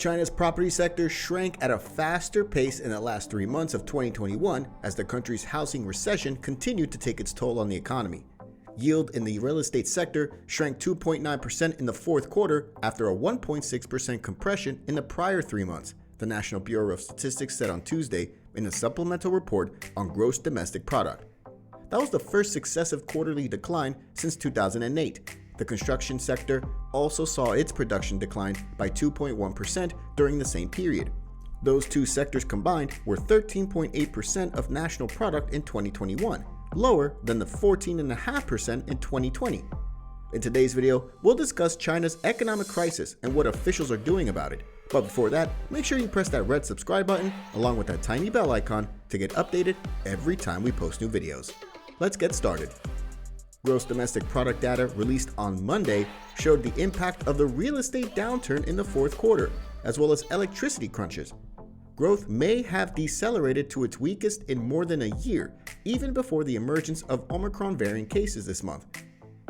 China's property sector shrank at a faster pace in the last 3 months of 2021 as the country's housing recession continued to take its toll on the economy. Yield in the real estate sector shrank 2.9% in the fourth quarter after a 1.6% compression in the prior 3 months, the National Bureau of Statistics said on Tuesday in a supplemental report on gross domestic product. That was the first successive quarterly decline since 2008. The construction sector also saw its production decline by 2.1% during the same period. Those two sectors combined were 13.8% of national product in 2021, lower than the 14.5% in 2020. In today's video, we'll discuss China's economic crisis and what officials are doing about it. But before that, make sure you press that red subscribe button along with that tiny bell icon to get updated every time we post new videos. Let's get started. Gross domestic product data released on Monday showed the impact of the real estate downturn in the fourth quarter, as well as electricity crunches. Growth may have decelerated to its weakest in more than a year, even before the emergence of Omicron variant cases this month.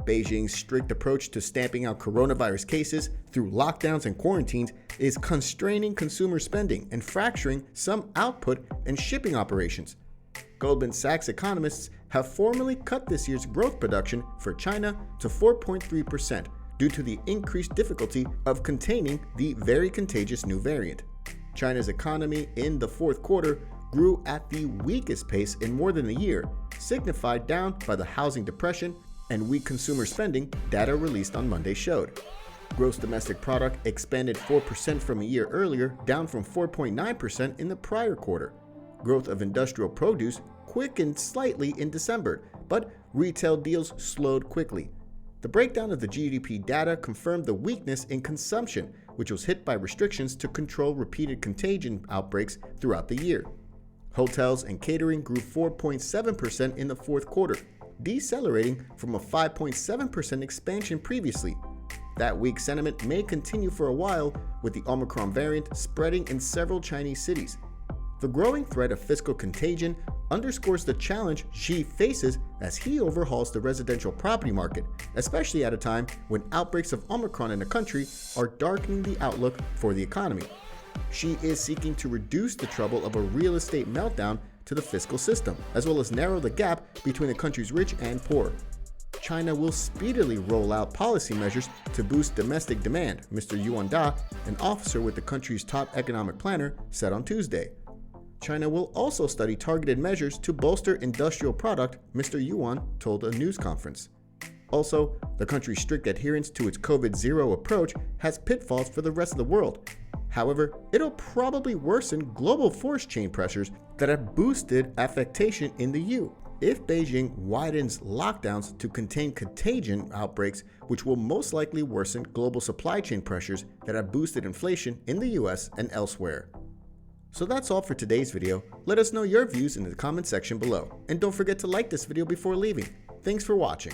Beijing's strict approach to stamping out coronavirus cases through lockdowns and quarantines is constraining consumer spending and fracturing some output and shipping operations. Goldman Sachs economists have formally cut this year's growth projection for China to 4.3% due to the increased difficulty of containing the very contagious new variant. China's economy in the fourth quarter grew at the weakest pace in more than a year, signified down by the housing depression and weak consumer spending data released on Monday showed. Gross domestic product expanded 4% from a year earlier, down from 4.9% in the prior quarter. Growth of industrial produce quickened slightly in December, but retail deals slowed quickly. The breakdown of the GDP data confirmed the weakness in consumption, which was hit by restrictions to control repeated contagion outbreaks throughout the year. Hotels and catering grew 4.7% in the fourth quarter, decelerating from a 5.7% expansion previously. That weak sentiment may continue for a while, with the Omicron variant spreading in several Chinese cities. The growing threat of fiscal contagion underscores the challenge Xi faces as he overhauls the residential property market, especially at a time when outbreaks of Omicron in the country are darkening the outlook for the economy. Xi is seeking to reduce the trouble of a real estate meltdown to the fiscal system, as well as narrow the gap between the country's rich and poor. China will speedily roll out policy measures to boost domestic demand, Mr. Yuan Da, an officer with the country's top economic planner, said on Tuesday. China will also study targeted measures to bolster industrial product, Mr. Yuan told a news conference. Also, the country's strict adherence to its COVID-0 approach has pitfalls for the rest of the world. However, it'll probably worsen global force chain pressures that have boosted affectation in the EU if Beijing widens lockdowns to contain contagion outbreaks, which will most likely worsen global supply chain pressures that have boosted inflation in the US and elsewhere. So that's all for today's video. Let us know your views in the comment section below. And don't forget to like this video before leaving. Thanks for watching.